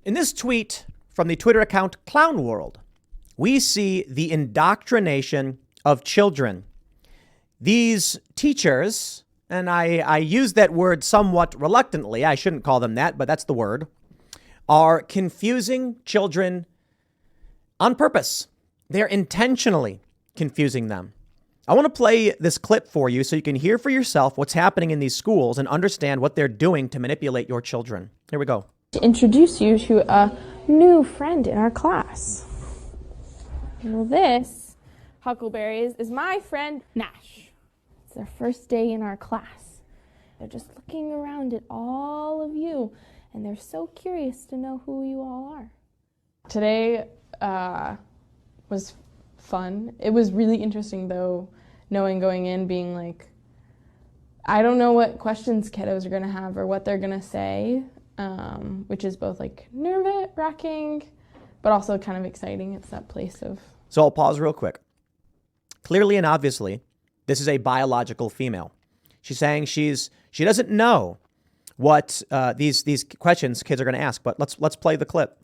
In this tweet from the Twitter account Clown World, we see the indoctrination of children. These teachers, and I use that word somewhat reluctantly, I shouldn't call them that, but that's the word, are confusing children on purpose. They're intentionally confusing them. I want to play this clip for you so you can hear for yourself what's happening in these schools and understand what they're doing to manipulate your children. Here we go. To introduce you to a new friend in our class. Well, this, Huckleberries, is my friend Nash. It's their first day in our class. They're just looking around at all of you, and they're so curious to know who you all are. Today was fun. It was really interesting, though, knowing going in, being like, I don't know what questions kiddos are going to have or what they're going to say, which is both like nerve-wracking, but also kind of exciting. It's that place of... So I'll pause real quick. Clearly and obviously, this is a biological female. She's saying she doesn't know what these questions kids are going to ask, but let's play the clip.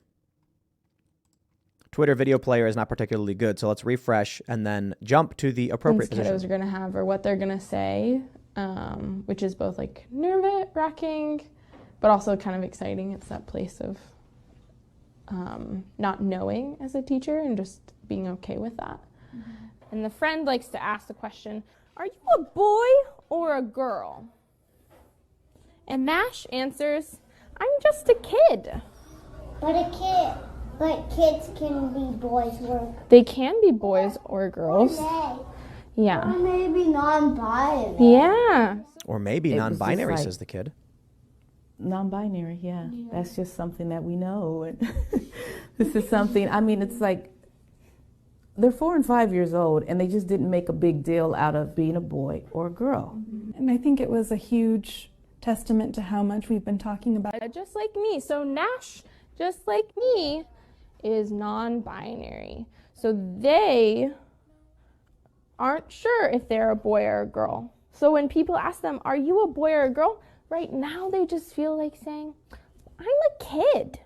Twitter video player is not particularly good, so let's refresh and then jump to the appropriate position. Kiddos are going to have or what they're going to say, which is both like nerve-wracking, but also kind of exciting. It's that place of not knowing as a teacher and just being okay with that. And the friend likes to ask the question, are you a boy or a girl? And Nash answers, I'm just a kid. But kids can be boys or... They can be boys or girls. Yeah. Or maybe non-binary. Yeah. Or maybe non-binary, says the kid. Non-binary, yeah. That's just something that we know. And this is something, I mean, it's like, they're 4 and 5 years old, and they just didn't make a big deal out of being a boy or a girl. And I think it was a huge testament to how much we've been talking about it. Just like me. So Nash, just like me, is non-binary. So they aren't sure if they're a boy or a girl. So when people ask them, are you a boy or a girl? Right now they just feel like saying, I'm a kid.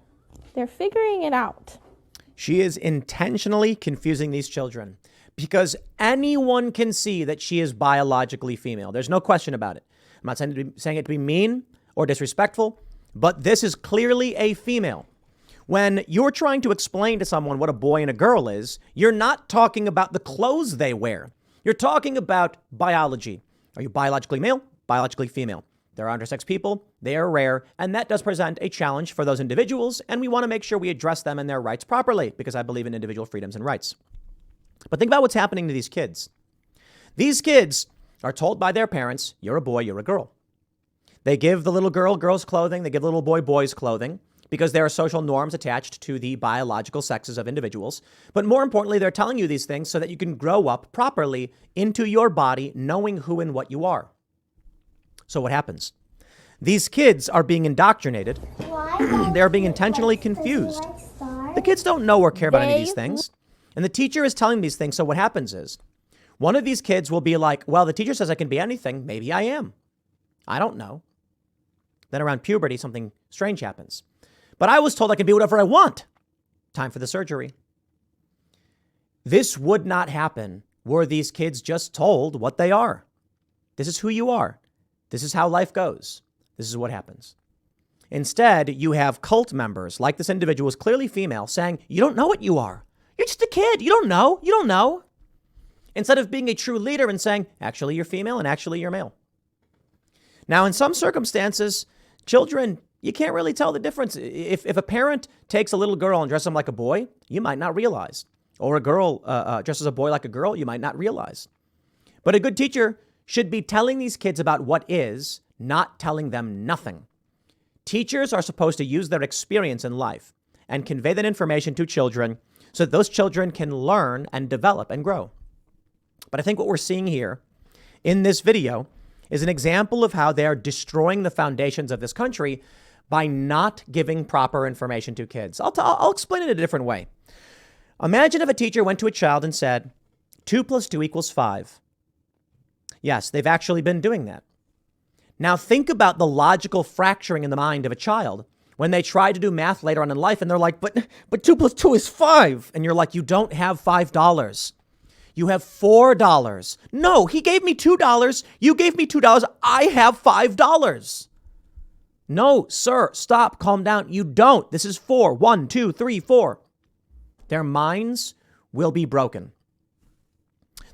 They're figuring it out. She is intentionally confusing these children because anyone can see that she is biologically female. There's no question about it. I'm not saying it to be mean or disrespectful, but this is clearly a female. When you're trying to explain to someone what a boy and a girl is, you're not talking about the clothes they wear. You're talking about biology. Are you biologically male? Biologically female? There are intersex people. They are rare. And that does present a challenge for those individuals. And we want to make sure we address them and their rights properly because I believe in individual freedoms and rights. But think about what's happening to these kids. These kids are told by their parents, you're a boy, you're a girl. They give the little girl girls' clothing. They give the little boy boys' clothing because there are social norms attached to the biological sexes of individuals. But more importantly, they're telling you these things so that you can grow up properly into your body, knowing who and what you are. So what happens? These kids are being indoctrinated. They're being intentionally confused. The kids don't know or care about any of these things. And the teacher is telling these things. So what happens is one of these kids will be like, well, the teacher says I can be anything. Maybe I am. I don't know. Then around puberty, something strange happens. But I was told I can be whatever I want. Time for the surgery. This would not happen were these kids just told what they are. This is who you are. This is how life goes. This is what happens. Instead, you have cult members, like this individual is clearly female, saying, you don't know what you are. You're just a kid. You don't know. You don't know. Instead of being a true leader and saying, actually, you're female and actually you're male. Now, in some circumstances, children, you can't really tell the difference. If a parent takes a little girl and dresses them like a boy, you might not realize. Or a girl dresses a boy like a girl, you might not realize. But a good teacher should be telling these kids about what is, not telling them nothing. Teachers are supposed to use their experience in life and convey that information to children so that those children can learn and develop and grow. But I think what we're seeing here in this video is an example of how they are destroying the foundations of this country by not giving proper information to kids. I'll explain it a different way. Imagine if a teacher went to a child and said, 2 + 2 = 5. Yes, they've actually been doing that. Now think about the logical fracturing in the mind of a child When they try to do math later on in life and they're like, but 2 plus 2 is 5. And you're like, you don't have $5. You have $4. No, he gave me $2. You gave me $2. I have $5. No, sir, stop, calm down. You don't. This is 4. 1, 2, 3, 4. Their minds will be broken.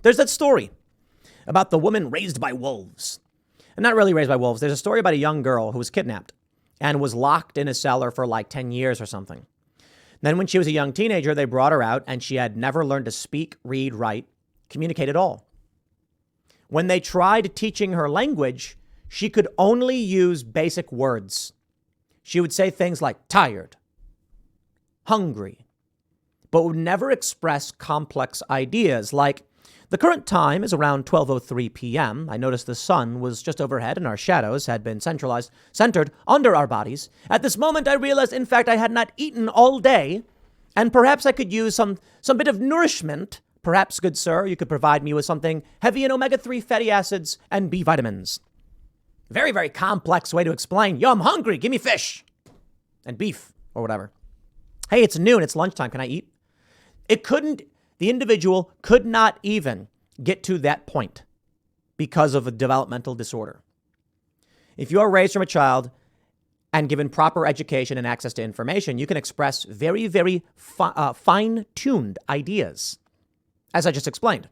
There's that story about the woman raised by wolves. And not really raised by wolves. There's a story about a young girl who was kidnapped and was locked in a cellar for like 10 years or something. Then when she was a young teenager, they brought her out and she had never learned to speak, read, write, communicate at all. When they tried teaching her language, she could only use basic words. She would say things like tired, hungry, but would never express complex ideas like, the current time is around 12:03 p.m. I noticed the sun was just overhead and our shadows had been centered under our bodies. At this moment, I realized, in fact, I had not eaten all day, and perhaps I could use some bit of nourishment. Perhaps, good sir, you could provide me with something heavy in omega-3 fatty acids and B vitamins. Very, very complex way to explain. Yo, I'm hungry. Give me fish and beef or whatever. Hey, it's noon. It's lunchtime. Can I eat? The individual could not even get to that point because of a developmental disorder. If you are raised from a child and given proper education and access to information, you can express very, very fine-tuned ideas, as I just explained.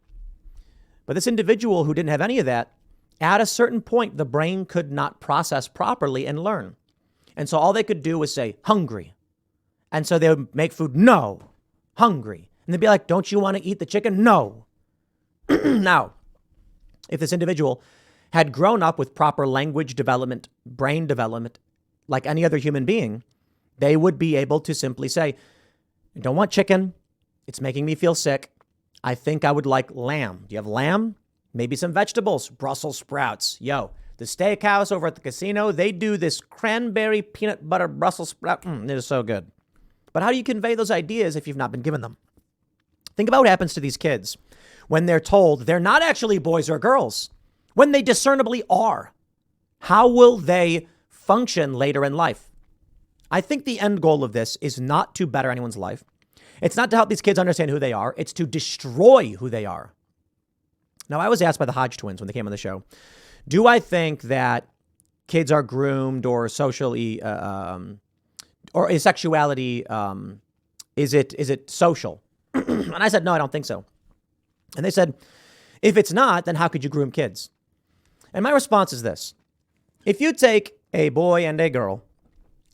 But this individual who didn't have any of that, at a certain point, the brain could not process properly and learn. And so all they could do was say, hungry. And so they would make food, no, hungry. And they'd be like, don't you want to eat the chicken? No. Now, if this individual had grown up with proper language development, brain development, like any other human being, they would be able to simply say, I don't want chicken. It's making me feel sick. I think I would like lamb. Do you have lamb? Maybe some vegetables, Brussels sprouts. Yo, the steakhouse over at the casino, they do this cranberry peanut butter Brussels sprout. It is so good. But how do you convey those ideas if you've not been given them? Think about what happens to these kids when they're told they're not actually boys or girls, when they discernibly are. How will they function later in life? I think the end goal of this is not to better anyone's life. It's not to help these kids understand who they are. It's to destroy who they are. Now, I was asked by the Hodge twins when they came on the show, do I think that kids are groomed or socially, or is sexuality, is it social? And I said, no, I don't think so. And they said, if it's not, then how could you groom kids? And my response is this. If you take a boy and a girl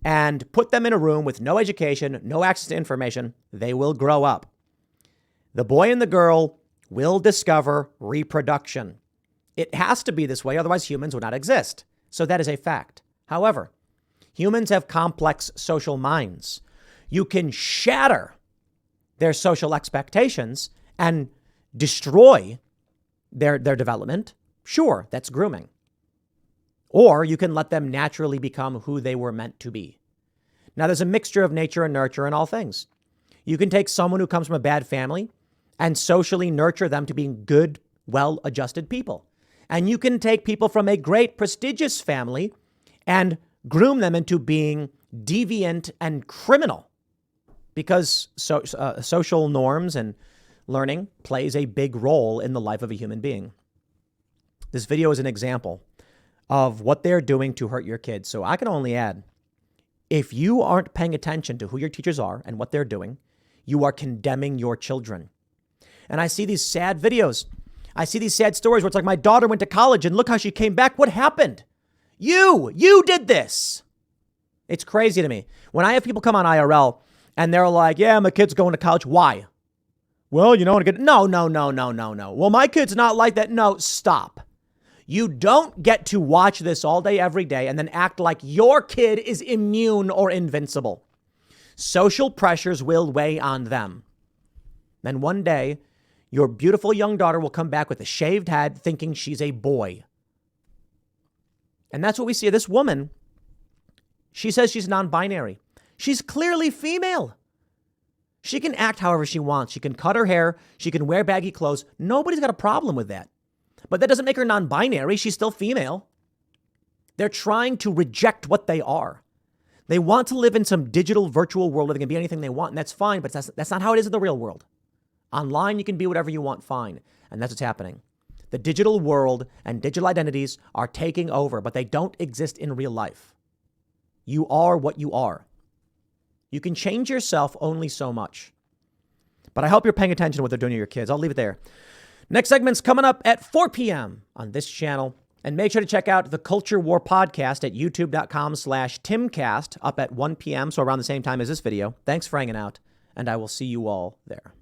and put them in a room with no education, no access to information, they will grow up. The boy and the girl will discover reproduction. It has to be this way, otherwise humans would not exist. So that is a fact. However, humans have complex social minds. You can shatter their social expectations and destroy their development. Sure, that's grooming. Or you can let them naturally become who they were meant to be. Now, there's a mixture of nature and nurture in all things. You can take someone who comes from a bad family and socially nurture them to being good, well-adjusted people. And you can take people from a great, prestigious family and groom them into being deviant and criminal. Because social norms and learning plays a big role in the life of a human being. This video is an example of what they're doing to hurt your kids. So I can only add, if you aren't paying attention to who your teachers are and what they're doing, you are condemning your children. And I see these sad videos. I see these sad stories where it's like, my daughter went to college and look how she came back. What happened? You did this. It's crazy to me. When I have people come on IRL and they're like, yeah, my kid's going to college. Why? Well, you know, no. Well, my kid's not like that. No, stop. You don't get to watch this all day, every day, and then act like your kid is immune or invincible. Social pressures will weigh on them. Then one day, your beautiful young daughter will come back with a shaved head thinking she's a boy. And that's what we see. This woman, she says she's non-binary. She's clearly female. She can act however she wants. She can cut her hair. She can wear baggy clothes. Nobody's got a problem with that. But that doesn't make her non-binary. She's still female. They're trying to reject what they are. They want to live in some digital virtual world where they can be anything they want, and that's fine, but that's not how it is in the real world. Online, you can be whatever you want, fine. And that's what's happening. The digital world and digital identities are taking over, but they don't exist in real life. You are what you are. You can change yourself only so much. But I hope you're paying attention to what they're doing to your kids. I'll leave it there. Next segment's coming up at 4 p.m. on this channel. And make sure to check out the Culture War podcast at youtube.com/Timcast up at 1 p.m. So around the same time as this video. Thanks for hanging out, and I will see you all there.